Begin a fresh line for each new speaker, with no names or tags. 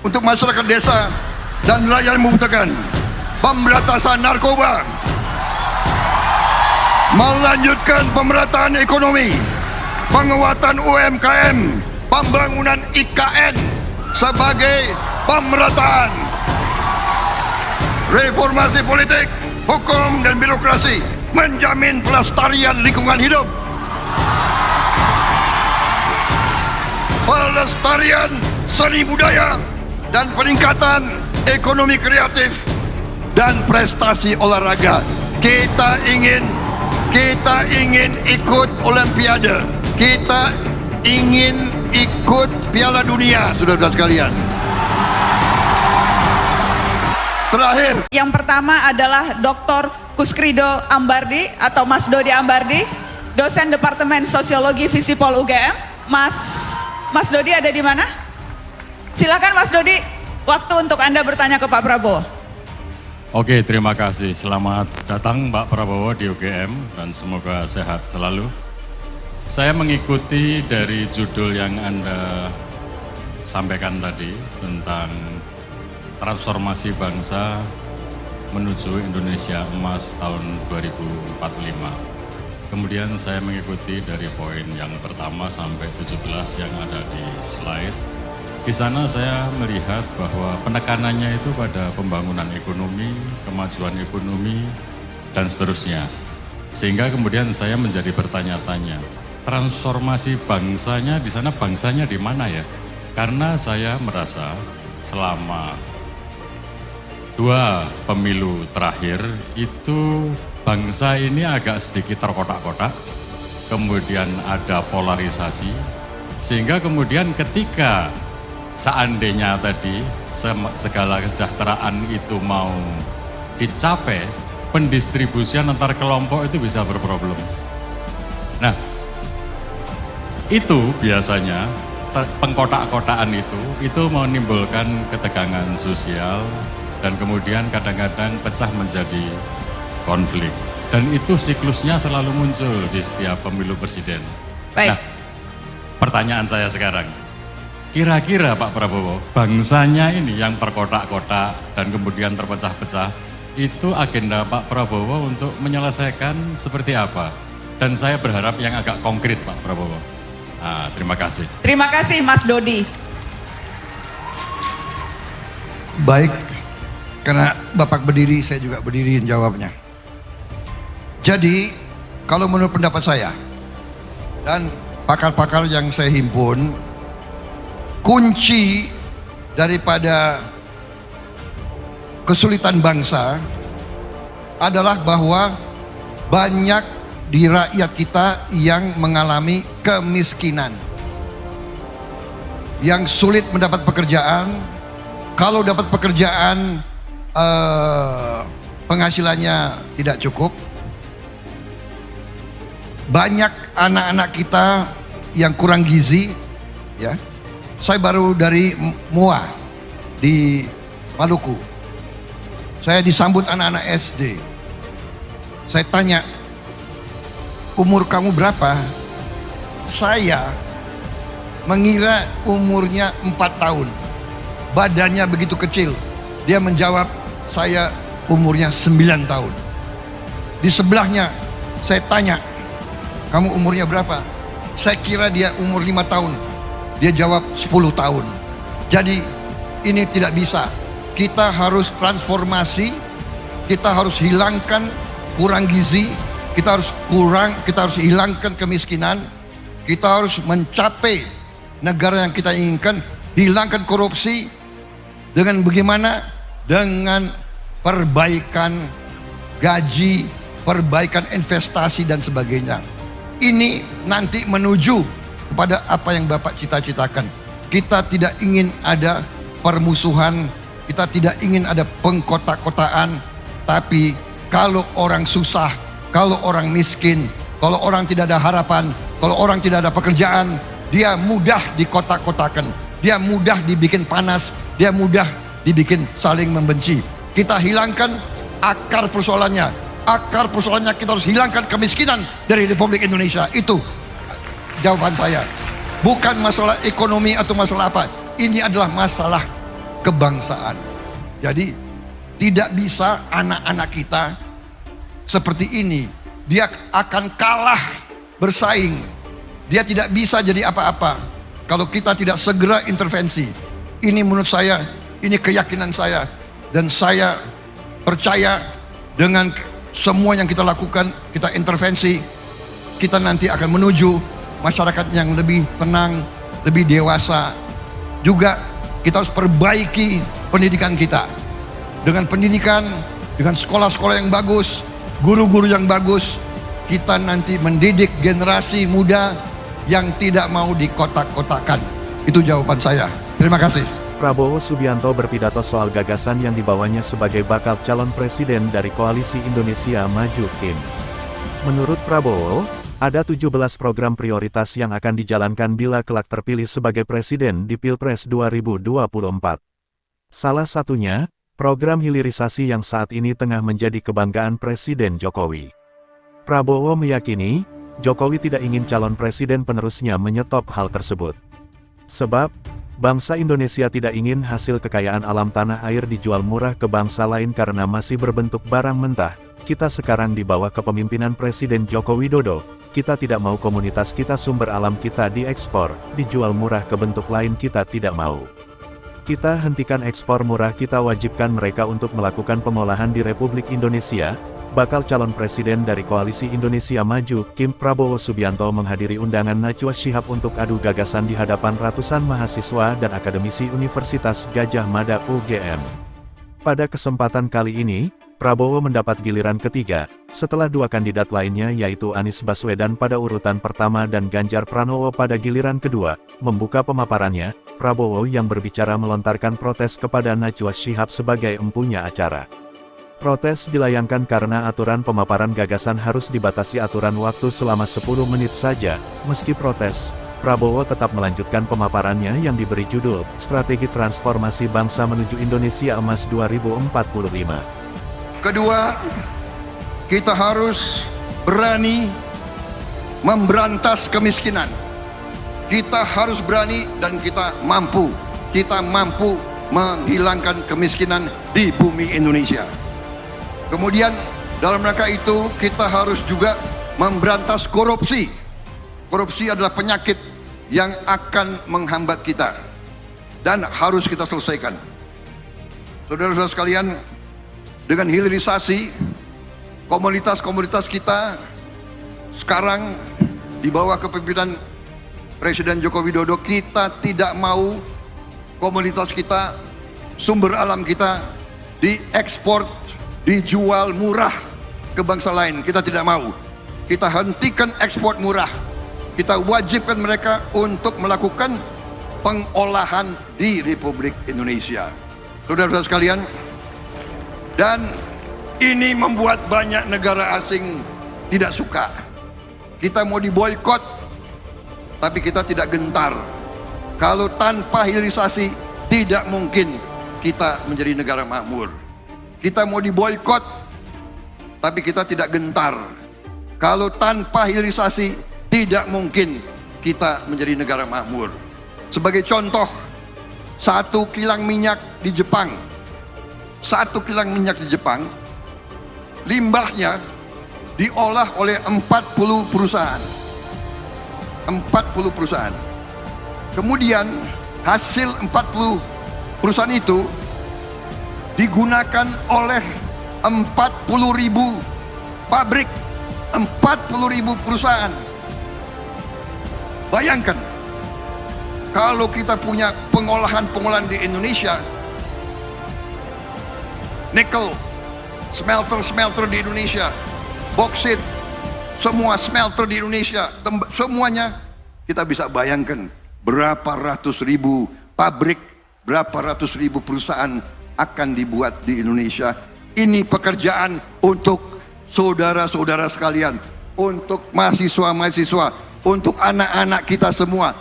untuk masyarakat desa dan nelayan membutuhkan pemberantasan narkoba, melanjutkan pemerataan ekonomi, penguatan UMKM, pembangunan IKN sebagai pemerataan, reformasi politik, hukum dan birokrasi, menjamin pelestarian lingkungan hidup, pelestarian seni budaya dan peningkatan ekonomi kreatif dan prestasi olahraga. Kita ingin ikut Olimpiade, kita ingin ikut Piala Dunia, saudara-saudara sekalian. Terakhir,
yang pertama adalah Dr. Kuskrido Ambardi atau Mas Dodi Ambardi, dosen Departemen Sosiologi Visipol UGM. Mas Dodi ada di mana? Silakan Mas Dodi, waktu untuk Anda bertanya ke Pak Prabowo.
Oke, terima kasih. Selamat datang Pak Prabowo di UGM dan semoga sehat selalu. Saya mengikuti dari judul yang Anda sampaikan tadi tentang transformasi bangsa menuju Indonesia Emas tahun 2045. Kemudian saya mengikuti dari poin yang pertama sampai 17 yang ada di slide. Di sana saya melihat bahwa penekanannya itu pada pembangunan ekonomi, kemajuan ekonomi, dan seterusnya. Sehingga kemudian saya menjadi bertanya-tanya, transformasi bangsanya di sana, bangsanya di mana ya? Karena saya merasa selama 2 pemilu terakhir itu bangsa ini agak sedikit terkotak-kotak, kemudian ada polarisasi, sehingga kemudian ketika seandainya tadi segala kesejahteraan itu mau dicapai, pendistribusian antar kelompok itu bisa berproblem. Nah, itu biasanya pengkotak-kotaan itu menimbulkan ketegangan sosial dan kemudian kadang-kadang pecah menjadi konflik. Dan itu siklusnya selalu muncul di setiap pemilu presiden.
Baik.
Nah, pertanyaan saya sekarang, kira-kira Pak Prabowo, bangsanya ini yang terkotak-kotak dan kemudian terpecah-pecah, itu agenda Pak Prabowo untuk menyelesaikan seperti apa? Dan saya berharap yang agak konkret Pak Prabowo. Nah, terima kasih.
Terima kasih Mas Dodi.
baik, karena Bapak berdiri, saya juga berdiri jawabnya. Jadi, kalau menurut pendapat saya, dan pakar-pakar yang saya himpun, kunci daripada kesulitan bangsa adalah bahwa banyak di rakyat kita yang mengalami kemiskinan, yang sulit mendapat pekerjaan. Kalau dapat pekerjaan penghasilannya tidak cukup. Banyak anak-anak kita yang kurang gizi, ya. Saya baru dari Mua di Maluku. Saya disambut anak-anak SD. Saya tanya, umur kamu berapa? Saya mengira umurnya 4 tahun. Badannya begitu kecil. Dia menjawab, saya umurnya 9 tahun. Di sebelahnya saya tanya, kamu umurnya berapa? Saya kira dia umur 5 tahun. Dia jawab 10 tahun. Jadi ini tidak bisa. Kita harus transformasi. Kita harus hilangkan kurang gizi. Kita harus hilangkan kemiskinan. Kita harus mencapai negara yang kita inginkan. Hilangkan korupsi. Dengan bagaimana? Dengan perbaikan gaji, perbaikan investasi dan sebagainya. Ini nanti menuju kepada apa yang Bapak cita-citakan. Kita tidak ingin ada permusuhan, kita tidak ingin ada pengkotak-kotaan, tapi kalau orang susah, kalau orang miskin, kalau orang tidak ada harapan, kalau orang tidak ada pekerjaan, dia mudah dikotak-kotakan, dia mudah dibikin panas, dia mudah dibikin saling membenci. Kita hilangkan akar persoalannya. Akar persoalannya kita harus hilangkan kemiskinan dari Republik Indonesia. Itu jawaban saya. Bukan masalah ekonomi atau masalah apa. Ini adalah masalah kebangsaan. Jadi tidak bisa anak-anak kita seperti ini. Dia akan kalah bersaing. Dia tidak bisa jadi apa-apa kalau kita tidak segera intervensi. Ini menurut saya, ini keyakinan saya. Dan saya percaya dengan semua yang kita lakukan, kita intervensi, kita nanti akan menuju masyarakat yang lebih tenang, lebih dewasa. Juga kita harus perbaiki pendidikan kita. Dengan pendidikan, dengan sekolah-sekolah yang bagus, guru-guru yang bagus, kita nanti mendidik generasi muda yang tidak mau dikotak-kotakan. Itu jawaban saya. Terima kasih.
Prabowo Subianto berpidato soal gagasan yang dibawanya sebagai bakal calon presiden dari Koalisi Indonesia Maju (KIM). Menurut Prabowo, ada 17 program prioritas yang akan dijalankan bila kelak terpilih sebagai presiden di Pilpres 2024. Salah satunya, program hilirisasi yang saat ini tengah menjadi kebanggaan Presiden Jokowi. Prabowo meyakini, Jokowi tidak ingin calon presiden penerusnya menyetop hal tersebut. Sebab, bangsa Indonesia tidak ingin hasil kekayaan alam tanah air dijual murah ke bangsa lain karena masih berbentuk barang mentah. Kita sekarang di bawah kepemimpinan Presiden Joko Widodo, kita tidak mau komunitas kita sumber alam kita diekspor, dijual murah ke bentuk lain kita tidak mau. Kita hentikan ekspor murah, kita wajibkan mereka untuk melakukan pengolahan di Republik Indonesia. Bakal calon presiden dari Koalisi Indonesia Maju, KIM Prabowo Subianto menghadiri undangan Najwa Shihab untuk adu gagasan di hadapan ratusan mahasiswa dan akademisi Universitas Gadjah Mada UGM. Pada kesempatan kali ini, Prabowo mendapat giliran ketiga, setelah dua kandidat lainnya yaitu Anies Baswedan pada urutan pertama dan Ganjar Pranowo pada giliran kedua. Membuka pemaparannya, Prabowo yang berbicara melontarkan protes kepada Najwa Shihab sebagai empunya acara. Protes dilayangkan karena aturan pemaparan gagasan harus dibatasi aturan waktu selama 10 menit saja. Meski protes, Prabowo tetap melanjutkan pemaparannya yang diberi judul, Strategi Transformasi Bangsa Menuju Indonesia Emas 2045.
Kedua, kita harus berani memberantas kemiskinan. Kita harus berani dan kita mampu. Kita mampu menghilangkan kemiskinan di bumi Indonesia. Kemudian dalam rangka itu kita harus juga memberantas korupsi. Korupsi adalah penyakit yang akan menghambat kita dan harus kita selesaikan. Saudara-saudara sekalian, dengan hilirisasi komunitas-komunitas kita sekarang di bawah kepemimpinan Presiden Joko Widodo, kita tidak mau komunitas kita, sumber alam kita diekspor, dijual murah ke bangsa lain. Kita tidak mau. Kita hentikan ekspor murah. Kita wajibkan mereka untuk melakukan pengolahan di Republik Indonesia. Saudara-saudara sekalian, dan ini membuat banyak negara asing tidak suka. Kita mau diboikot, tapi kita tidak gentar. Kalau tanpa hilirisasi, tidak mungkin kita menjadi negara makmur. Kita mau diboikot, tapi kita tidak gentar. Kalau tanpa hilirisasi, tidak mungkin kita menjadi negara makmur. Sebagai contoh, satu kilang minyak di Jepang, limbahnya diolah oleh 40 perusahaan. 40 perusahaan. Kemudian hasil 40 perusahaan itu digunakan oleh 40.000 pabrik, 40.000 perusahaan. Bayangkan, kalau kita punya pengolahan di Indonesia, nikel, smelter di Indonesia, boksit, semua smelter di Indonesia, semuanya, kita bisa bayangkan berapa ratus ribu pabrik, berapa ratus ribu perusahaan akan dibuat di Indonesia. Ini pekerjaan untuk saudara-saudara sekalian, untuk mahasiswa-mahasiswa, untuk anak-anak kita semua.